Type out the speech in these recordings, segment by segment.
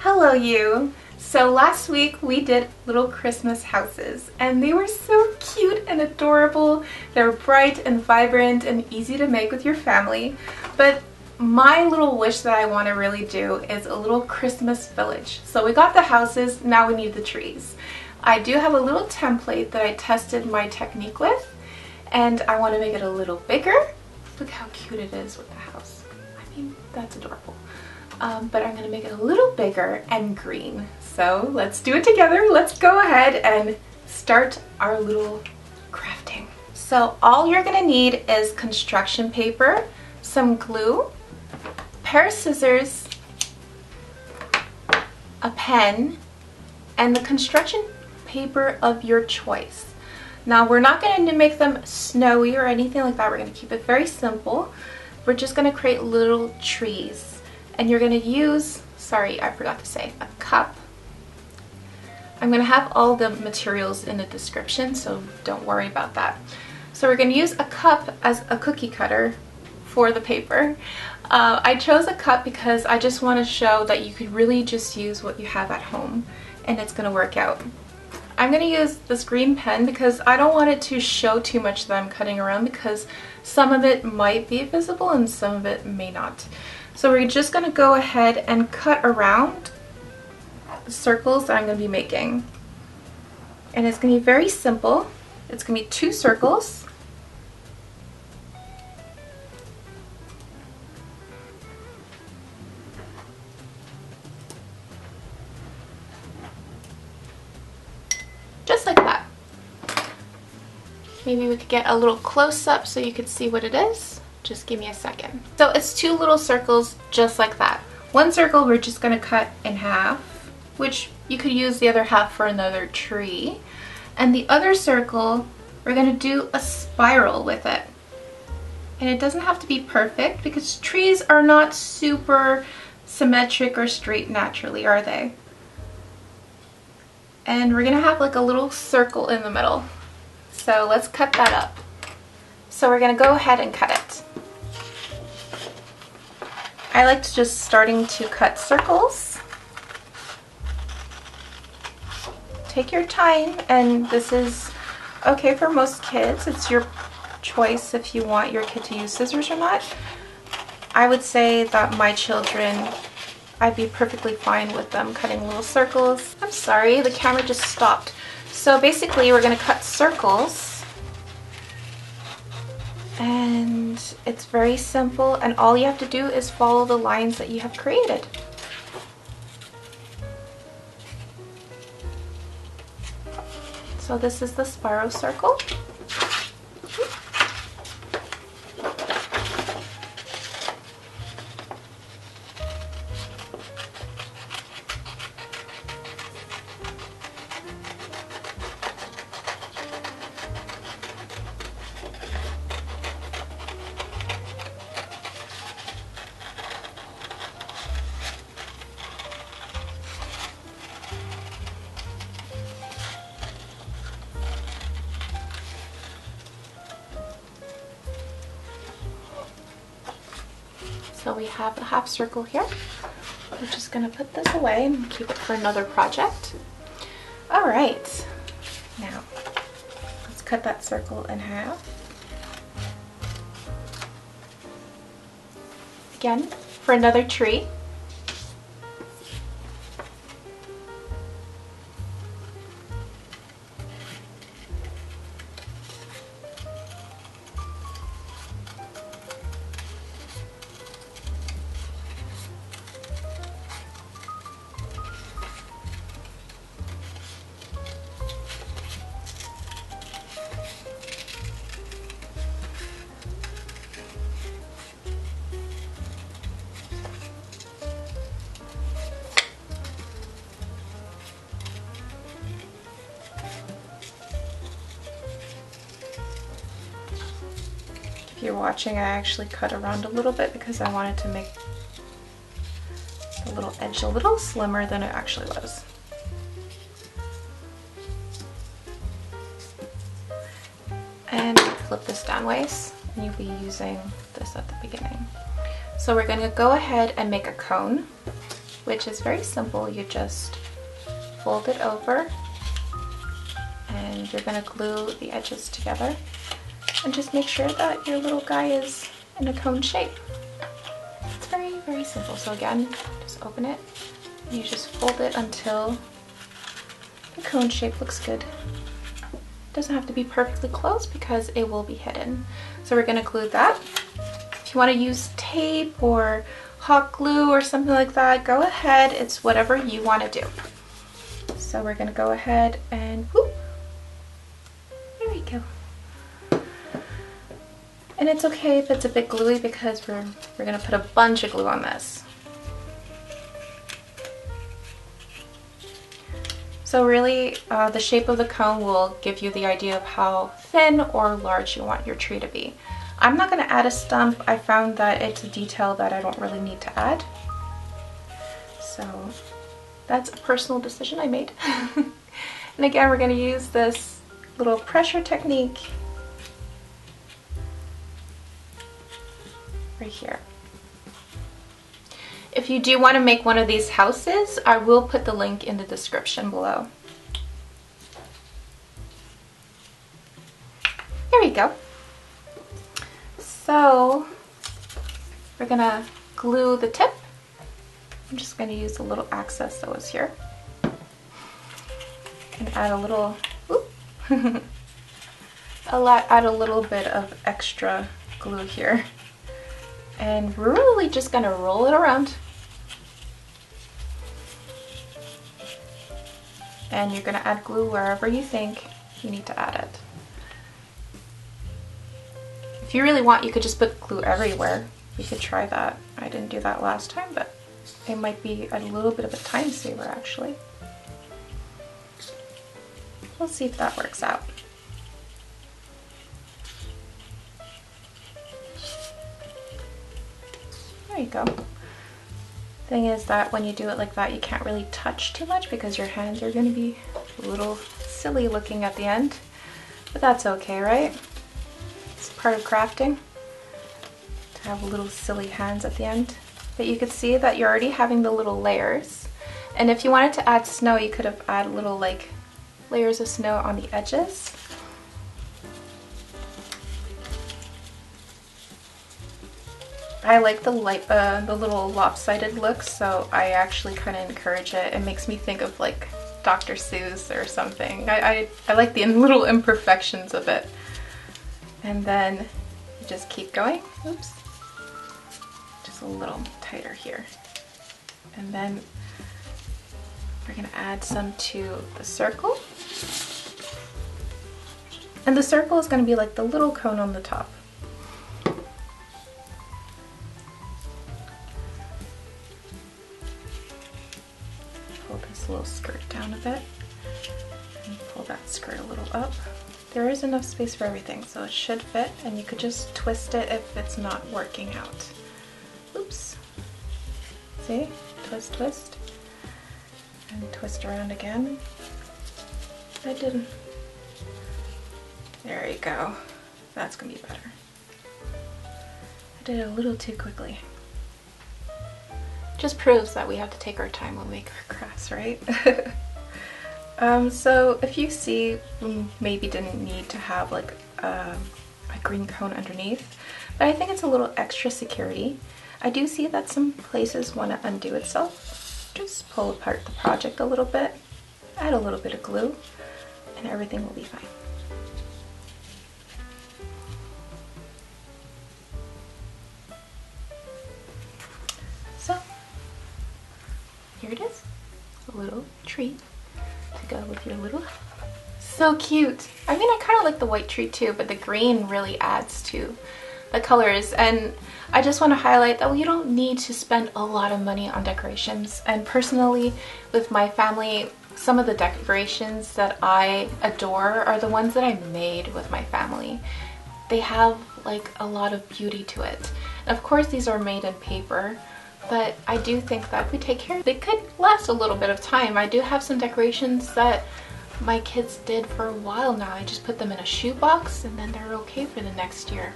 Hello you! So last week we did little Christmas houses and they were so cute and adorable. They're bright and vibrant and easy to make with your family. But my little wish that I want to really do is a little Christmas village. So we got the houses, now we need the trees. I do have a little template that I tested my technique with and I want to make it a little bigger. Look how cute it is with the house. I mean, that's adorable. But I'm going to make it a little bigger and green. So let's do it together. Let's go ahead and start our little crafting. So all you're going to need is construction paper, some glue, a pair of scissors, a pen, and the construction paper of your choice. Now we're not going to make them snowy or anything like that. We're going to keep it very simple. We're just going to create little trees. And you're going to use, sorry, I forgot to say, a cup. I'm going to have all the materials in the description, so don't worry about that. So we're going to use a cup as a cookie cutter for the paper. I chose a cup because I just want to show that you could really just use what you have at home and it's going to work out. I'm going to use this green pen because I don't want it to show too much that I'm cutting around because some of it might be visible and some of it may not. So we're just going to go ahead and cut around the circles that I'm going to be making. And it's going to be very simple. It's going to be 2 circles. Just like that. Maybe we could get a little close up so you could see what it is. Just give me a second. So it's 2 little circles just like that. One circle we're just going to cut in half, which you could use the other half for another tree. And the other circle, we're going to do a spiral with it. And it doesn't have to be perfect because trees are not super symmetric or straight naturally, are they? And we're going to have like a little circle in the middle. So let's cut that up. So we're going to go ahead and cut it. I like to just starting to cut circles. Take your time, and this is okay for most kids. It's your choice if you want your kid to use scissors or not. I would say that my children, I'd be perfectly fine with them cutting little circles. I'm sorry, the camera just stopped. So basically we're going to cut circles. And it's very simple, and all you have to do is follow the lines that you have created. So this is the spiral circle. So we have a half circle here. We're just going to put this away and keep it for another project. Alright, now let's cut that circle in half. Again, for another tree. If you're watching, I actually cut around a little bit because I wanted to make the little edge a little slimmer than it actually was. And flip this down ways, and you'll be using this at the beginning. So we're going to go ahead and make a cone. which is very simple. You just fold it over and you're gonna glue the edges together and just make sure that your little guy is in a cone shape. It's very, very simple. So again, just open it and you just fold it until the cone shape looks good. It doesn't have to be perfectly closed because it will be hidden. So we're gonna glue that. If you wanna use tape or hot glue or something like that, go ahead. It's whatever you wanna do. So we're gonna go ahead and whoop. There we go. And it's okay if it's a bit gluey because we're gonna put a bunch of glue on this. So really, the shape of the cone will give you the idea of how thin or large you want your tree to be. I'm not gonna add a stump. I found that it's a detail that I don't really need to add. So that's a personal decision I made. And again, we're gonna use this little pressure technique right here. If you do want to make one of these houses, I will put the link in the description below. There we go. So we're gonna glue the tip. I'm just gonna use the little access that was here and add a little, add a little bit of extra glue here. And we're really just gonna roll it around. And you're gonna add glue wherever you think you need to add it. If you really want, you could just put glue everywhere. You could try that. I didn't do that last time, but it might be a little bit of a time saver actually. We'll see if that works out. There you go. Thing is that when you do it like that, you can't really touch too much because your hands are going to be a little silly looking at the end. But that's okay, right? It's part of crafting to have little silly hands at the end. But you could see that you're already having the little layers. And if you wanted to add snow, you could have added little like layers of snow on the edges. I like the little lopsided look, so I actually kind of encourage it. It makes me think of like Dr. Seuss or something. I like the little imperfections of it. And then you just keep going. Oops. Just a little tighter here. And then we're gonna add some to the circle. And the circle is gonna be like the little cone on the top. Pull this little skirt down a bit and pull that skirt a little up. There is enough space for everything, so it should fit, and you could just twist it if it's not working out. Oops. See? Twist, twist. And twist around again. I didn't. There you go. That's gonna be better. I did it a little too quickly. Just proves that we have to take our time when we make our crafts, right? So if you see, we maybe didn't need to have like a green cone underneath, but I think it's a little extra security. I do see that some places want to undo itself. Just pull apart the project a little bit, add a little bit of glue, and everything will be fine. So here it is, a little tree to go with your little. So cute. I mean, I kind of like the white tree too, but the green really adds to the colors. And I just want to highlight that we don't need to spend a lot of money on decorations. And personally, with my family, some of the decorations that I adore are the ones that I made with my family. They have like a lot of beauty to it. And of course, these are made in paper, but I do think that if we take care, they could last a little bit of time. I do have some decorations that my kids did for a while now. I just put them in a shoebox and then they're okay for the next year.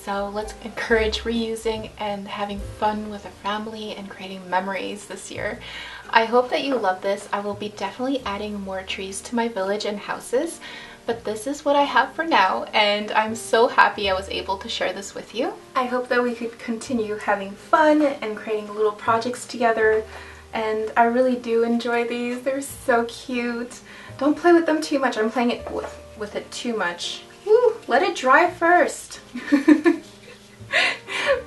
So let's encourage reusing and having fun with a family and creating memories this year. I hope that you love this. I will be definitely adding more trees to my village and houses, but this is what I have for now, and I'm so happy I was able to share this with you. I hope that we could continue having fun and creating little projects together, and I really do enjoy these. They're so cute. Don't play with them too much. I'm playing it with it too much. Woo, let it dry first.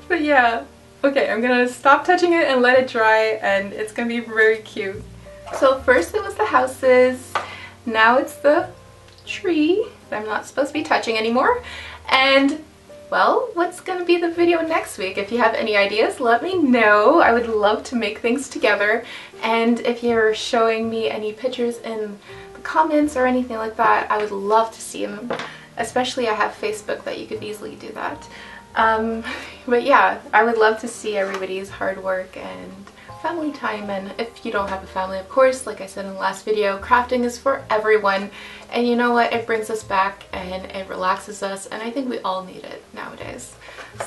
But yeah, okay, I'm gonna stop touching it and let it dry, and it's gonna be very cute. So first it was the houses, now it's the tree that I'm not supposed to be touching anymore. And well, what's gonna be the video next week? If you have any ideas, let me know. I would love to make things together. And if you're showing me any pictures in the comments or anything like that, I would love to see them. Especially I have Facebook that you could easily do that. But yeah, I would love to see everybody's hard work and family time. And if you don't have a family, of course, like I said in the last video, crafting is for everyone. And you know what? It brings us back and it relaxes us, and I think we all need it nowadays.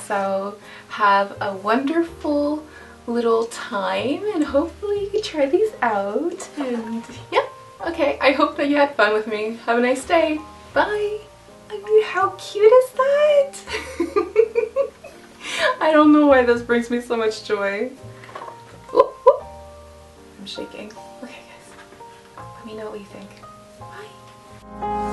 So have a wonderful little time, and hopefully you can try these out. And yeah, okay, I hope that you had fun with me. Have a nice day. Bye. I mean, how cute is that? I don't know why this brings me so much joy. Ooh, ooh. I'm shaking. Okay guys, let me know what you think. Bye.